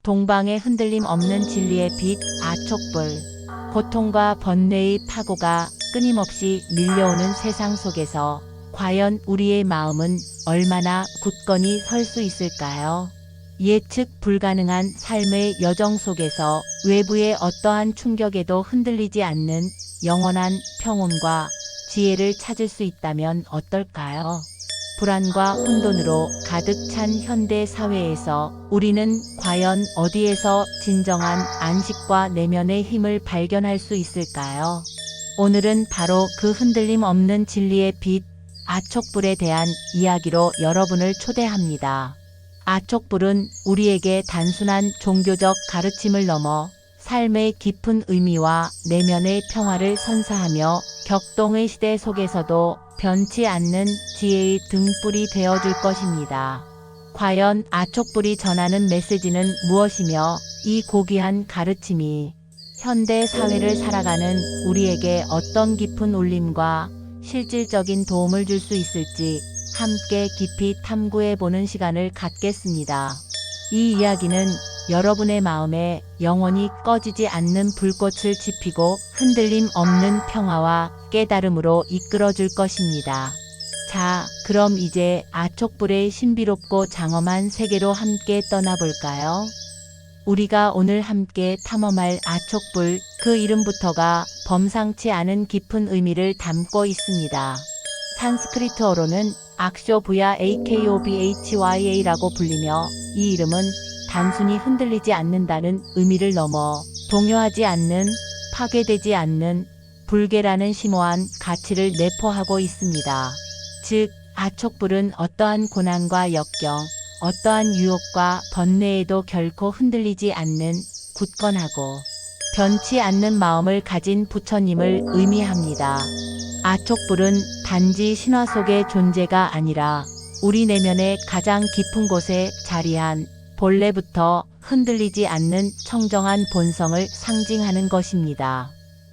동방의 흔들림 없는 진리의 빛, 아촉불. 고통과 번뇌의 파고가 끊임없이 밀려오는 세상 속에서 과연 우리의 마음은 얼마나 굳건히 설 수 있을까요? 예측 불가능한 삶의 여정 속에서 외부의 어떠한 충격에도 흔들리지 않는 영원한 평온과 지혜를 찾을 수 있다면 어떨까요? 불안과 혼돈으로 가득 찬 현대 사회에서 우리는 과연 어디에서 진정한 안식과 내면의 힘을 발견할 수 있을까요? 오늘은 바로 그 흔들림 없는 진리의 빛, 아촉불에 대한 이야기로 여러분을 초대합니다. 아촉불은 우리에게 단순한 종교적 가르침을 넘어 삶의 깊은 의미와 내면의 평화를 선사하며 격동의 시대 속에서도 변치 않는 지혜의 등불이 되어줄 것입니다. 과연 아촉불이 전하는 메시지는 무엇이며 이 고귀한 가르침이 현대 사회를 살아가는 우리에게 어떤 깊은 울림과 실질적인 도움을 줄 수 있을지 함께 깊이 탐구해보는 시간을 갖겠습니다. 이 이야기는 여러분의 마음에 영원히 꺼지지 않는 불꽃을 지피고 흔들림 없는 평화와 깨달음으로 이끌어줄 것입니다. 자, 그럼 이제 아촉불의 신비롭고 장엄한 세계로 함께 떠나볼까요? 우리가 오늘 함께 탐험할 아촉불, 그 이름부터가 범상치 않은 깊은 의미를 담고 있습니다. 산스크리트어로는 악쇼부야 AKOBHYA라고 불리며 이 이름은 단순히 흔들리지 않는다는 의미를 넘어 동요하지 않는, 파괴되지 않는 불개라는 심오한 가치를 내포하고 있습니다. 즉, 아촉불은 어떠한 고난과 역경, 어떠한 유혹과 번뇌에도 결코 흔들리지 않는 굳건하고 변치 않는 마음을 가진 부처님을 의미합니다. 아촉불은 단지 신화 속의 존재가 아니라 우리 내면의 가장 깊은 곳에 자리한 본래부터 흔들리지 않는 청정한 본성을 상징하는 것입니다.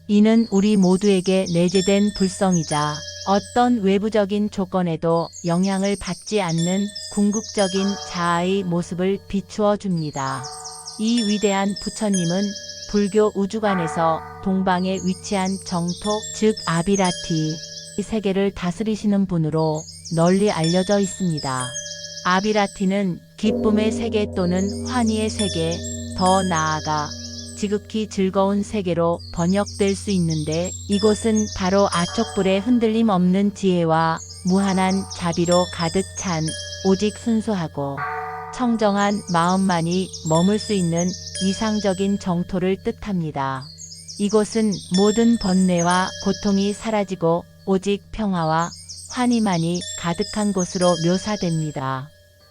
이는 우리 모두에게 내재된 불성이자 어떤 외부적인 조건에도 영향을 받지 않는 궁극적인 자아의 모습을 비추어 줍니다. 이 위대한 부처님은 불교 우주관에서 동방에 위치한 정토, 즉 아비라티, 이 세계를 다스리시는 분으로 널리 알려져 있습니다. 아비라티는 기쁨의 세계 또는 환희의 세계, 더 나아가 지극히 즐거운 세계로 번역될 수 있는데, 이곳은 바로 아촉불의 흔들림 없는 지혜와 무한한 자비로 가득 찬 오직 순수하고 청정한 마음만이 머물 수 있는 이상적인 정토를 뜻합니다. 이곳은 모든 번뇌와 고통이 사라지고 오직 평화와 환희만이 가득한 곳으로 묘사됩니다.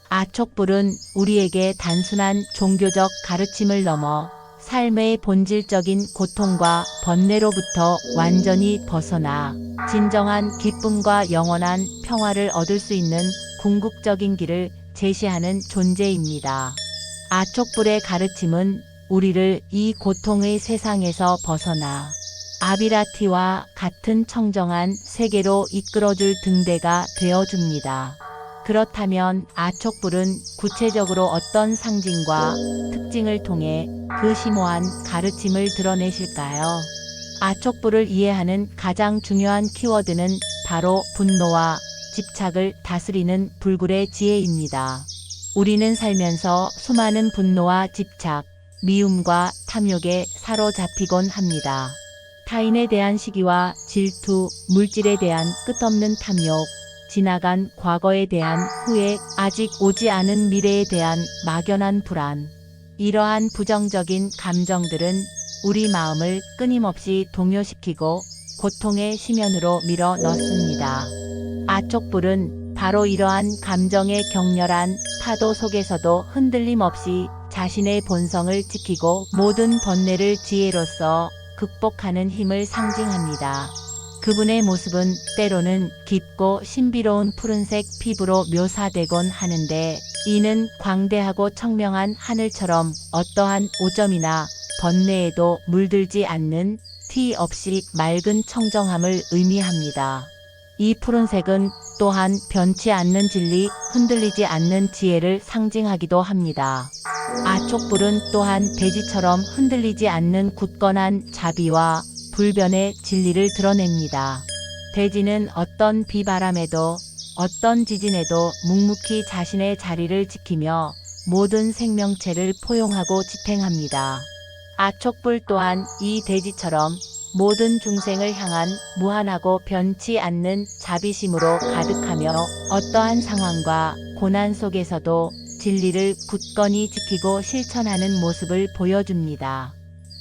아촉불은 우리에게 단순한 종교적 가르침을 넘어 삶의 본질적인 고통과 번뇌로부터 완전히 벗어나 진정한 기쁨과 영원한 평화를 얻을 수 있는 궁극적인 길을 제시하는 존재입니다. 아촉불의 가르침은 우리를 이 고통의 세상에서 벗어나 아비라티와 같은 청정한 세계로 이끌어줄 등대가 되어줍니다. 그렇다면 아촉불은 구체적으로 어떤 상징과 특징을 통해 그 심오한 가르침을 드러내실까요? 아촉불을 이해하는 가장 중요한 키워드는 바로 분노와 집착을 다스리는 불굴의 지혜입니다. 우리는 살면서 수많은 분노와 집착, 미움과 탐욕에 사로잡히곤 합니다. 타인에 대한 시기와 질투, 물질에 대한 끝없는 탐욕, 지나간 과거에 대한 후회, 아직 오지 않은 미래에 대한 막연한 불안. 이러한 부정적인 감정들은 우리 마음을 끊임없이 동요시키고 고통의 심연으로 밀어 넣습니다. 아촉불은 바로 이러한 감정의 격렬한 파도 속에서도 흔들림 없이 자신의 본성을 지키고 모든 번뇌를 지혜로서 극복하는 힘을 상징합니다. 그분의 모습은 때로는 깊고 신비로운 푸른색 피부로 묘사되곤 하는데, 이는 광대하고 청명한 하늘처럼 어떠한 오점이나 번뇌에도 물들지 않는 티 없이 맑은 청정함을 의미합니다. 이 푸른색은 또한 변치 않는 진리, 흔들리지 않는 지혜를 상징하기도 합니다. 아촉불은 또한 대지처럼 흔들리지 않는 굳건한 자비와 불변의 진리를 드러냅니다. 대지는 어떤 비바람에도 어떤 지진에도 묵묵히 자신의 자리를 지키며 모든 생명체를 포용하고 지탱합니다. 아촉불 또한 이 대지처럼 모든 중생을 향한 무한하고 변치 않는 자비심으로 가득하며 어떠한 상황과 고난 속에서도 진리를 굳건히 지키고 실천하는 모습을 보여줍니다.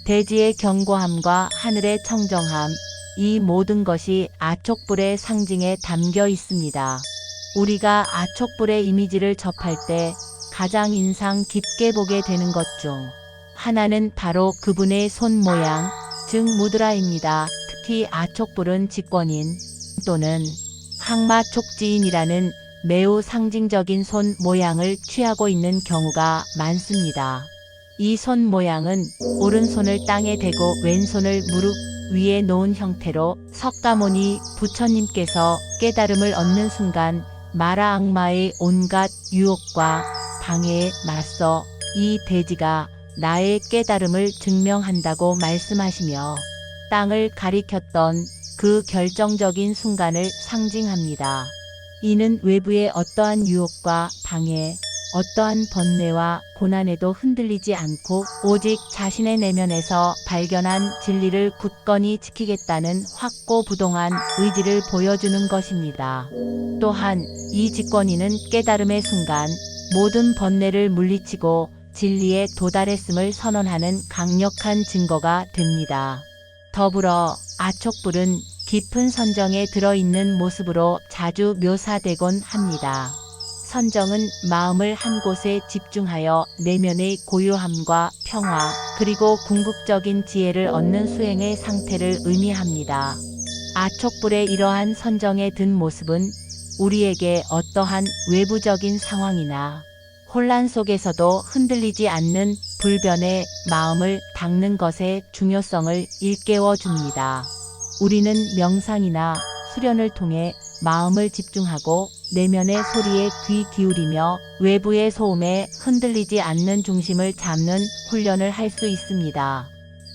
대지의 견고함과 하늘의 청정함, 이 모든 것이 아촉불의 상징에 담겨 있습니다. 우리가 아촉불의 이미지를 접할 때 가장 인상 깊게 보게 되는 것 중 하나는 바로 그분의 손 모양, 즉 무드라입니다. 특히 아촉불은 직권인 또는 항마촉지인이라는 매우 상징적인 손 모양을 취하고 있는 경우가 많습니다. 이 손 모양은 오른손을 땅에 대고 왼손을 무릎 위에 놓은 형태로 석가모니 부처님께서 깨달음을 얻는 순간 마라 악마의 온갖 유혹과 방해에 맞서 이 대지가 나의 깨달음을 증명한다고 말씀하시며 땅을 가리켰던 그 결정적인 순간을 상징합니다. 이는 외부의 어떠한 유혹과 방해, 어떠한 번뇌와 고난에도 흔들리지 않고 오직 자신의 내면에서 발견한 진리를 굳건히 지키겠다는 확고부동한 의지를 보여주는 것입니다. 또한 이 직권인은 깨달음의 순간 모든 번뇌를 물리치고 진리에 도달했음을 선언하는 강력한 증거가 됩니다. 더불어 아촉불은 깊은 선정에 들어있는 모습으로 자주 묘사되곤 합니다. 선정은 마음을 한 곳에 집중하여 내면의 고요함과 평화, 그리고 궁극적인 지혜를 얻는 수행의 상태를 의미합니다. 아촉불의 이러한 선정에 든 모습은 우리에게 어떠한 외부적인 상황이나 혼란 속에서도 흔들리지 않는 불변의 마음을 닦는 것의 중요성을 일깨워 줍니다. 우리는 명상이나 수련을 통해 마음을 집중하고 내면의 소리에 귀 기울이며 외부의 소음에 흔들리지 않는 중심을 잡는 훈련을 할 수 있습니다.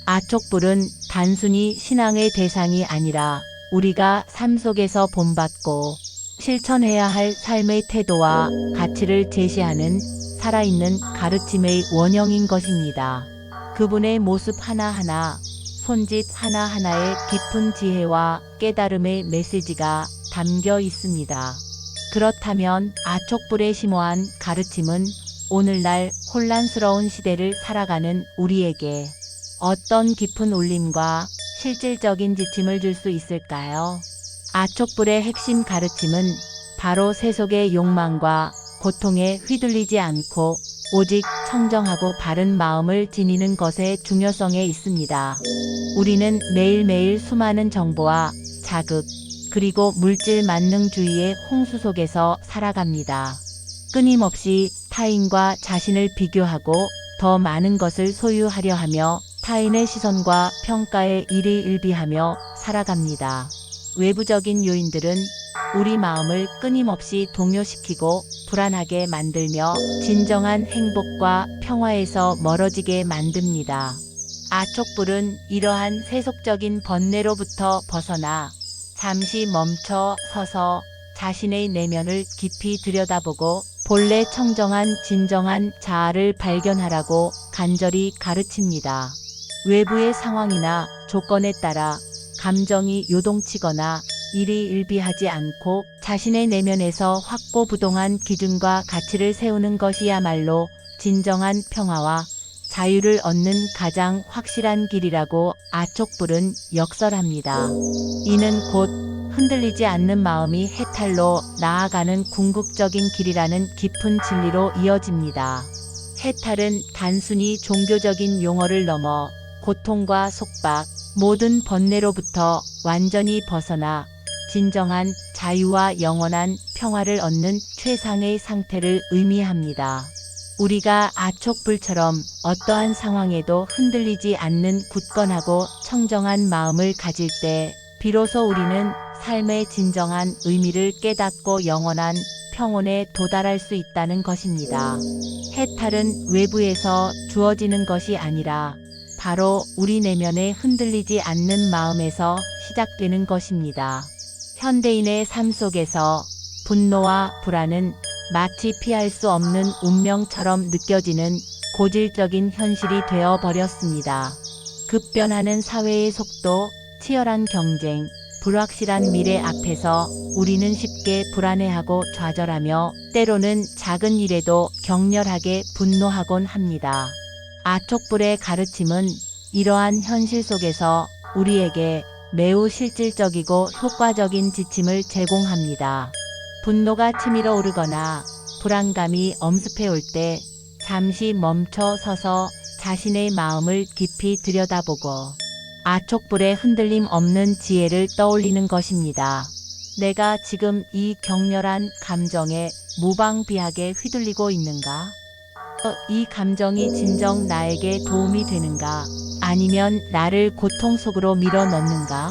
아촉불은 단순히 신앙의 대상이 아니라 우리가 삶 속에서 본받고 실천해야 할 삶의 태도와 가치를 제시하는 살아있는 가르침의 원형인 것입니다. 그분의 모습 하나하나, 손짓 하나하나에 깊은 지혜와 깨달음의 메시지가 담겨 있습니다. 그렇다면 아촉불의 심오한 가르침은 오늘날 혼란스러운 시대를 살아가는 우리에게 어떤 깊은 울림과 실질적인 지침을 줄 수 있을까요? 아촉불의 핵심 가르침은 바로 세속의 욕망과 고통에 휘둘리지 않고 오직 청정하고 바른 마음을 지니는 것의 중요성에 있습니다. 우리는 매일매일 수많은 정보와 자극, 그리고 물질 만능주의의 홍수 속에서 살아갑니다. 끊임없이 타인과 자신을 비교하고 더 많은 것을 소유하려 하며 타인의 시선과 평가에 일희일비하며 살아갑니다. 외부적인 요인들은 우리 마음을 끊임없이 동요시키고 불안하게 만들며 진정한 행복과 평화에서 멀어지게 만듭니다. 아촉불은 이러한 세속적인 번뇌로부터 벗어나 잠시 멈춰 서서 자신의 내면을 깊이 들여다보고 본래 청정한 진정한 자아를 발견하라고 간절히 가르칩니다. 외부의 상황이나 조건에 따라 감정이 요동치거나 일희일비하지 않고 자신의 내면에서 확고부동한 기준과 가치를 세우는 것이야말로 진정한 평화와 자유를 얻는 가장 확실한 길이라고 아촉불은 역설합니다. 이는 곧 흔들리지 않는 마음이 해탈로 나아가는 궁극적인 길이라는 깊은 진리로 이어집니다. 해탈은 단순히 종교적인 용어를 넘어 고통과 속박, 모든 번뇌로부터 완전히 벗어나 진정한 자유와 영원한 평화를 얻는 최상의 상태를 의미합니다. 우리가 아촉불처럼 어떠한 상황에도 흔들리지 않는 굳건하고 청정한 마음을 가질 때 비로소 우리는 삶의 진정한 의미를 깨닫고 영원한 평온에 도달할 수 있다는 것입니다. 해탈은 외부에서 주어지는 것이 아니라 바로 우리 내면에 흔들리지 않는 마음에서 시작되는 것입니다. 현대인의 삶 속에서 분노와 불안은 마치 피할 수 없는 운명처럼 느껴지는 고질적인 현실이 되어 버렸습니다. 급변하는 사회의 속도, 치열한 경쟁, 불확실한 미래 앞에서 우리는 쉽게 불안해하고 좌절하며 때로는 작은 일에도 격렬하게 분노하곤 합니다. 아촉불의 가르침은 이러한 현실 속에서 우리에게 매우 실질적이고 효과적인 지침을 제공합니다. 분노가 치밀어 오르거나 불안감이 엄습해 올 때 잠시 멈춰 서서 자신의 마음을 깊이 들여다보고 아촉불의 흔들림 없는 지혜를 떠올리는 것입니다. 내가 지금 이 격렬한 감정에 무방비하게 휘둘리고 있는가? 이 감정이 진정 나에게 도움이 되는가? 아니면 나를 고통 속으로 밀어넣는가?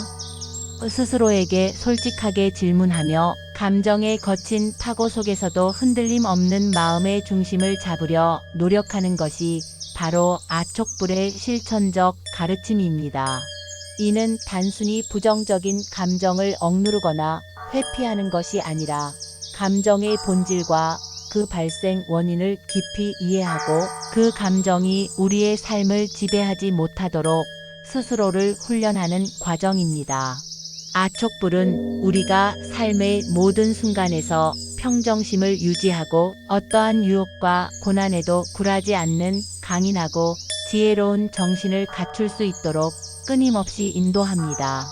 스스로에게 솔직하게 질문하며 감정의 거친 파고 속에서도 흔들림 없는 마음의 중심을 잡으려 노력하는 것이 바로 아촉불의 실천적 가르침입니다. 이는 단순히 부정적인 감정을 억누르거나 회피하는 것이 아니라 감정의 본질과 그 발생 원인을 깊이 이해하고 그 감정이 우리의 삶을 지배하지 못하도록 스스로를 훈련하는 과정입니다. 아촉불은 우리가 삶의 모든 순간에서 평정심을 유지하고 어떠한 유혹과 고난에도 굴하지 않는 강인하고 지혜로운 정신을 갖출 수 있도록 끊임없이 인도합니다.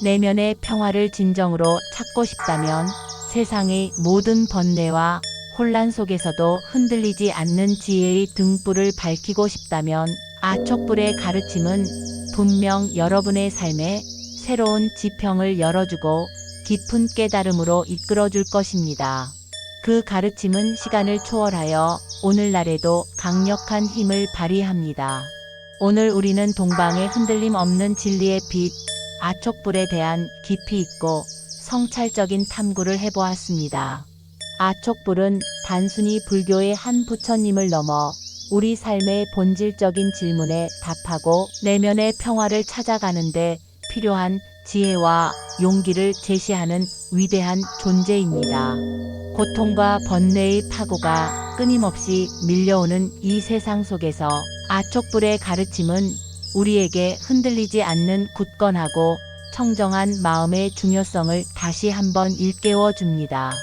내면의 평화를 진정으로 찾고 싶다면, 세상의 모든 번뇌와 혼란 속에서도 흔들리지 않는 지혜의 등불을 밝히고 싶다면, 아촉불의 가르침은 분명 여러분의 삶에 새로운 지평을 열어주고 깊은 깨달음으로 이끌어줄 것입니다. 그 가르침은 시간을 초월하여 오늘날에도 강력한 힘을 발휘합니다. 오늘 우리는 동방의 흔들림 없는 진리의 빛, 아촉불에 대한 깊이 있고 성찰적인 탐구를 해보았습니다. 아촉불은 단순히 불교의 한 부처님을 넘어 우리 삶의 본질적인 질문에 답하고 내면의 평화를 찾아가는데 필요한 지혜와 용기를 제시하는 위대한 존재입니다. 고통과 번뇌의 파고가 끊임없이 밀려오는 이 세상 속에서 아촉불의 가르침은 우리에게 흔들리지 않는 굳건하고 청정한 마음의 중요성을 다시 한번 일깨워 줍니다.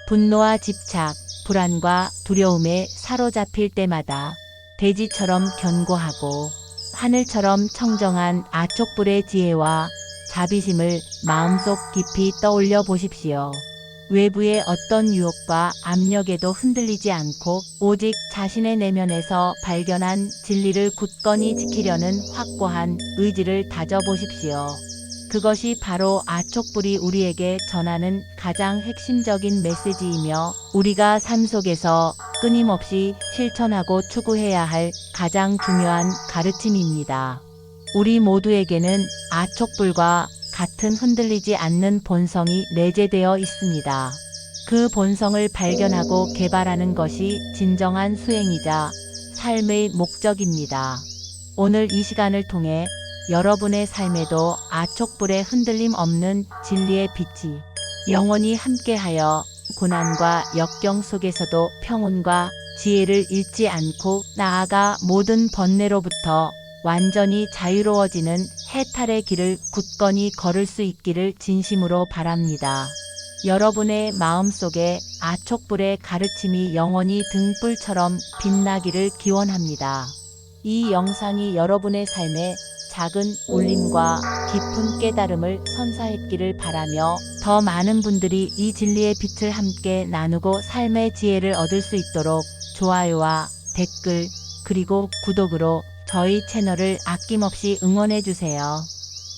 분노와 집착, 불안과 두려움에 사로잡힐 때마다 대지처럼 견고하고 하늘처럼 청정한 아촉불의 지혜와 자비심을 마음속 깊이 떠올려 보십시오. 외부의 어떤 유혹과 압력에도 흔들리지 않고 오직 자신의 내면에서 발견한 진리를 굳건히 지키려는 확고한 의지를 다져보십시오. 그것이 바로 아촉불이 우리에게 전하는 가장 핵심적인 메시지이며 우리가 삶 속에서 끊임없이 실천하고 추구해야 할 가장 중요한 가르침입니다. 우리 모두에게는 아촉불과 같은 흔들리지 않는 본성이 내재되어 있습니다. 그 본성을 발견하고 개발하는 것이 진정한 수행이자 삶의 목적입니다. 오늘 이 시간을 통해 여러분의 삶에도 아촉불의 흔들림 없는 진리의 빛이 영원히 함께하여 고난과 역경 속에서도 평온과 지혜를 잃지 않고 나아가 모든 번뇌로부터 완전히 자유로워지는 해탈의 길을 굳건히 걸을 수 있기를 진심으로 바랍니다. 여러분의 마음속에 아촉불의 가르침이 영원히 등불처럼 빛나기를 기원합니다. 이 영상이 여러분의 삶에 작은 울림과 깊은 깨달음을 선사했기를 바라며 더 많은 분들이 이 진리의 빛을 함께 나누고 삶의 지혜를 얻을 수 있도록 좋아요와 댓글 그리고 구독으로 저희 채널을 아낌없이 응원해주세요.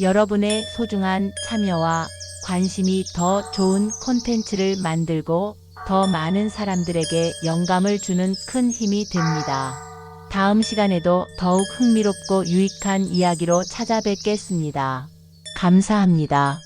여러분의 소중한 참여와 관심이 더 좋은 콘텐츠를 만들고 더 많은 사람들에게 영감을 주는 큰 힘이 됩니다. 다음 시간에도 더욱 흥미롭고 유익한 이야기로 찾아뵙겠습니다. 감사합니다.